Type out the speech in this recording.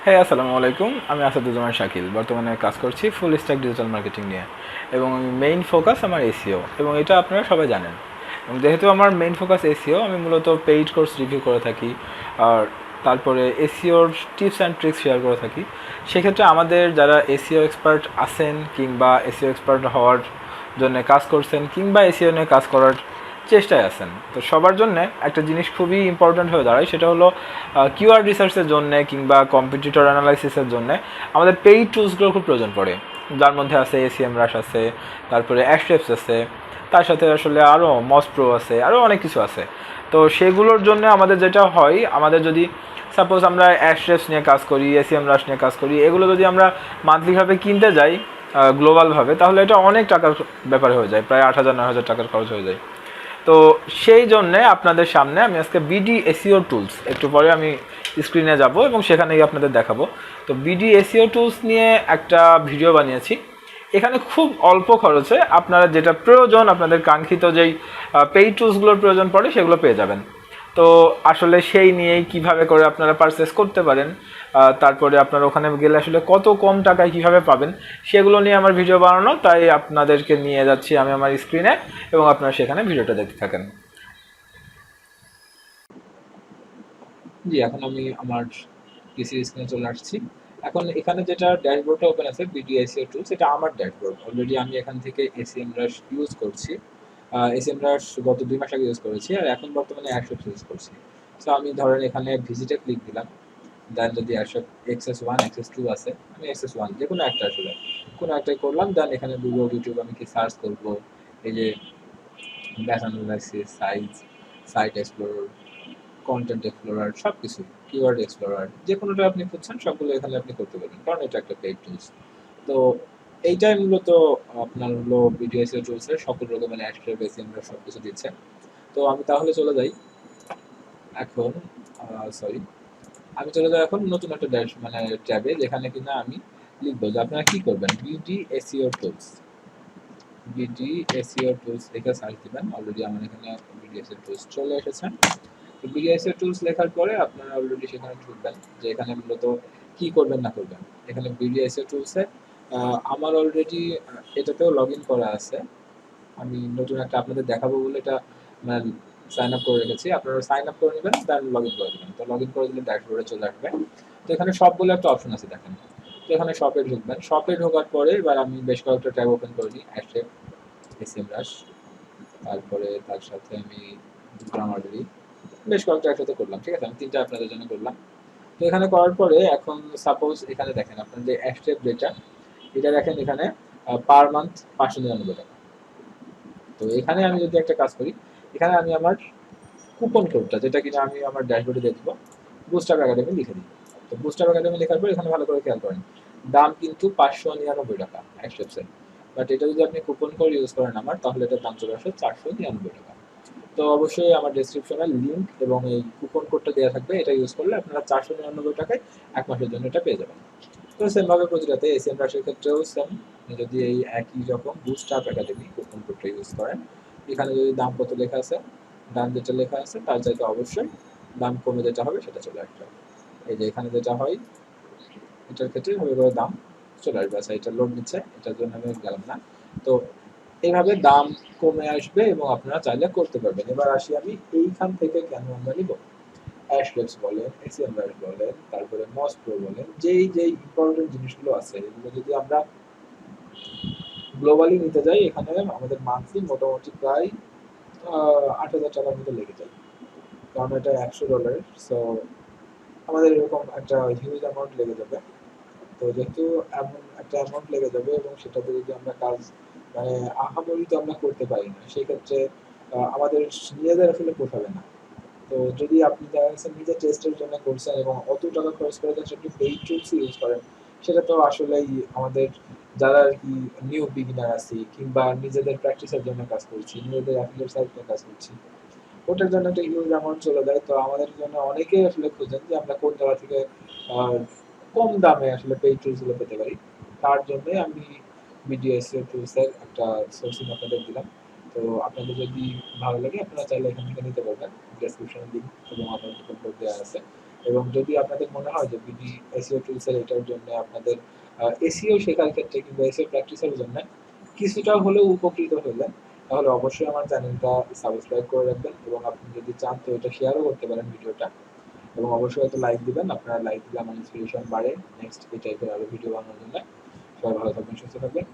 হ্যাঁ, আসসালামু আলাইকুম। আমি আসাদুজ্জামান শাকিল। বর্তমানে কাজ করছি ফুল স্ট্যাক ডিজিটাল মার্কেটিং নিয়ে, এবং মেইন ফোকাস আমার এসইও, এবং এটা আপনারা সবাই জানেন। এবং যেহেতু আমার মেইন ফোকাস এসইও, আমি মূলত পেইড কোর্স রিভিউ করে থাকি, আর তারপরে এসইওর টিপস অ্যান্ড ট্রিক্স শেয়ার করে থাকি। সেক্ষেত্রে আমাদের যারা এসইও এক্সপার্ট আছেন, কিংবা এসইও এক্সপার্ট হওয়ার জন্য কাজ করছেন, কিংবা এসইও নিয়ে কাজ করার চেষ্টায় আছেন, তো সবার জন্য একটা জিনিস খুবই ইম্পর্ট্যান্ট হয়ে দাঁড়ায়, সেটা হলো কিওয়ার্ড রিসার্চের জন্য কিংবা কম্পিটিটর অ্যানালাইসিসের জন্য আমাদের পেইড টুলসগুলোর খুব প্রয়োজন পড়ে। যার মধ্যে আছে এসিএম রাশ আছে, তারপরে অ্যাশরেপস আছে, তার সাথে আসলে আরও মসপ্রো আছে, আরও অনেক কিছু আছে। তো সেগুলোর জন্য আমাদের যেটা হয়, আমাদের যদি সাপোজ আমরা অ্যাশরেপস নিয়ে কাজ করি, এসিএম রাশ নিয়ে কাজ করি, এগুলো যদি আমরা মান্থলিভাবে কিনতে যাই গ্লোবালভাবে, তাহলে এটা অনেক টাকার ব্যাপার হয়ে যায়, প্রায় 8,000-9,000 টাকার খরচ হয়ে যায়। তো সেই জন্যে আপনাদের সামনে আমি আজকে বিডি এসইও টুলস, একটু পরে আমি স্ক্রিনে যাব এবং সেখানে গিয়ে আপনাদের দেখাবো। তো বিডি এসইও টুলস নিয়ে একটা ভিডিও বানিয়েছি। এখানে খুব অল্প খরচে আপনারা যেটা প্রয়োজন, আপনাদের কাঙ্ক্ষিত যেই পেইড টুলসগুলোর প্রয়োজন পড়ে, সেগুলো পেয়ে যাবেন। তো আসলে সেই নিয়েই কিভাবে করে আপনারা পারচেস করতে পারেন, তারপরে আপনারা ওখানে গেলে আসলে কত কম টাকায় কিভাবে পাবেন, সেগুলো নিয়ে আমার ভিডিও বানানো। তাই আপনাদেরকে নিয়ে যাচ্ছি আমি আমার স্ক্রিনে, এবং আপনারা সেখানে ভিডিওটা দেখতে থাকেন। জি, এখন আমি আমার পিসির স্ক্রিনে চলে আসছি। এখন এখানে যেটা ড্যাশবোর্ডটা ওপেন আছে, বিডি এসইও টুলস, এটা আমার ড্যাশবোর্ড। অলরেডি আমি এখান থেকে এসইএম রাশ ইউজ করছি। এসইএম রাশ গত 2 মাস আগে ইউজ করেছি, আর এখন বর্তমানে অ্যাশরেপস ইউজ করছি। সো আমি ধরেন এখানে ভিজিটে ক্লিক দিলাম। দেন যদি এক্সএস ওয়ান এক্সএস টু আছে, আমি এক্সএস ওয়ান যে কোনো একটা আসলে কোনো একটাই করলাম। দেন এখানে গুগল, ইউটিউব আমি কি সার্চ করবো, এই যে batch analysis, site explorer, content explorer, সব কিছু, কিওয়ার্ড এক্সপ্লোরার, যে কোনোটা আপনি খুঁজছেন সবগুলো এখানে আপনি করতে পারবেন, কারণ এটা একটা পেইড টুলস। তো এইটাই মূলত আপনার হলো বিডিএসএ টুলসের সকল রকমের অ্যাস্ট্রা বেসি আমরা সব কিছু দিচ্ছে। তো আমি তাহলে চলে যাই এখন, সরি, আমি চলে যাই এখন নতুন একটা ড্যাশ মানে ট্যাবে, যেখানে কিনা আমি লিখবো যে আপনারা কি করবেন, BD SEO tools. BD SEO tools লিখে সার্চ দিবেন। অলরেডি আমার এখানে বিডি এসইও টুলস চলে এসেছে। তো বিডিএসএ টুলস লেখার পরে আপনারা অলরেডি সেখানে ঢুকবেন, যে এখানে মূলত কি করবেন না করবেন। এখানে বিডিএসএ টুলসে আমার অলরেডি এটাতেও লগ ইন করা আছে। আমি নতুন একটা আপনাদের দেখাবো বলে এটা মানে সাইন আপ করে রেখেছি। আপনারা সাইন আপ করে নেবেন, দেন লগ ইন করে দেবেন। তো লগ ইন করে দিলে ড্যাশবোর্ডে চলে আসবে। তো এখানে শপ বলে একটা অপশন আছে, দেখেন। তো এখানে শপে ঢুকবেন। শপে ঢোকার পরে এবার আমি বেশ কয়েকটা ট্যাব ওপেন করে নিই, অ্যাশে, এসএম রাশ, তারপরে তার সাথে আমি গ্রামারলি, বেশ কয়েকটা একসাথে করলাম। ঠিক আছে, আমি 3টা আপনাদের জন্য করলাম। তো এখানে করার পরে এখন সাপোজ এখানে দেখেন আপনার যে অ্যাস্ট্রেপ যেটা, এটা দেখেন এখানে পার মান্থ 599 টাকা। তো এখানে আমি যদি একটা কাজ করি, এখানে আমি আমার কুপন কোডটা, যেটা কিনা আমি আমার ড্যাশবোর্ডে দিয়ে দিব, বুস্টার একাডেমি লিখে দিই। তো বুস্টার একাডেমি লেখার পর এখানে ভালো করে খেয়াল করেন, দাম কিন্তু 599 টাকা অ্যাস্ট্রেপসের। বাট এটা যদি আপনি কুপন কোড ইউজ করেন আমার, তাহলে এটার দাম চলে আসে 499 টাকা। তো অবশ্যই আমার ডেসক্রিপশনে লিঙ্ক এবং এই কুপন কোডটা দেওয়া থাকবে, এটা ইউজ করলে আপনারা 499 টাকায় 1 মাসের জন্য এটা পেয়ে যাবেন। তো সেমভাবে প্রতিটাতে এসএম রাশের ক্ষেত্রেও সেম, যদি এই একই রকম বুস্ট আপ একাডেমি কুপন কোডটা ইউজ করেন, এখানে যদি দাম কত লেখা আছে, দাম যেটা লেখা আছে তার চাইতে অবশ্যই দাম কমে যেটা হবে সেটা চলে আসবে। এই যে এখানে যেটা হয়, এটার ক্ষেত্রে হবে করে দাম চলে আসবে। আচ্ছা, এটা লোড নিচ্ছে, এটার জন্য আমি গেলাম না। তো এইভাবে দাম কমে আসবে এবং আপনারা চাইলে করতে পারবেন। এবার আসি আমি এইখান থেকে কেন আমরা নিব, অ্যাশলেটস বলেন, এসিএম রাশ বলেন, তারপরে মসপ্রো বলেন, যেই ইম্পর্টেন্ট জিনিসগুলো আছে, এগুলো যদি আমরা গ্লোবালি নিতে যাই, এখানে আমাদের মান্থলি মোটামুটি প্রায় 8,000 টাকার মতো লেগে যায়, কারণ এটা $100। সো আমাদের এরকম একটা হিউজ অ্যামাউন্ট লেগে যাবে। তো যেহেতু এমন একটা অ্যামাউন্ট লেগে যাবে এবং সেটাতে যদি আমরা কাজ মানে আহামরি তো আমরা করতে পারি না, সেক্ষেত্রে আমাদের নিজেদের আসলে পোষাবে না। তো যদি আপনি দেখা গেছে নিজে টেস্টের জন্য করছেন এবং অত টাকা খরচ করে যাচ্ছেন একটু পেইড টুলস ইউজ করেন, সেটা তো আসলেই আমাদের যারা আর কি নিউ বিগিনার আছি, কিংবা নিজেদের প্র্যাকটিসের জন্য কাজ করছি, নিজেদের অ্যাফিলিয়েট সাইট নিয়ে কাজ করছি, ওটার জন্য একটা হিউজ অ্যামাউন্ট চলে যায়। তো আমাদের জন্য অনেকেই আসলে খোঁজেন যে আমরা কোন জায়গা থেকে আহ, কম দামে আসলে পেইড টুলস গুলো পেতে পারি। তার জন্যই আমি বিডিএসএ টুলস এর একটা সোর্সিং আপনাদের দিলাম। তো আপনাদের যদি ভালো লাগে, আপনারা চাইলে এখান থেকে নিতে পারবেন। ডেসক্রিপশনে লিঙ্ক এবং আমার কোড দেওয়া আছে, এবং যদি আপনাদের মনে হয় যে বিডি এসইও টুলসের এটার জন্য আপনাদের এসইও শেখার ক্ষেত্রে কিংবা এসইও প্র্যাকটিসের জন্য কিছুটা হলেও উপকৃত হলেন, তাহলে অবশ্যই আমার চ্যানেলটা সাবস্ক্রাইব করে রাখবেন এবং আপনি যদি চান তো এটা শেয়ারও করতে পারেন ভিডিওটা, এবং অবশ্যই হয়তো লাইক দিবেন। আপনারা লাইক দিলে আমার ইন্সপিরেশন বাড়ে নেক্সট এই টাইপের আরো ভিডিও বানানোর জন্য। সবাই ভালো থাকবেন, সুস্থ থাকবেন।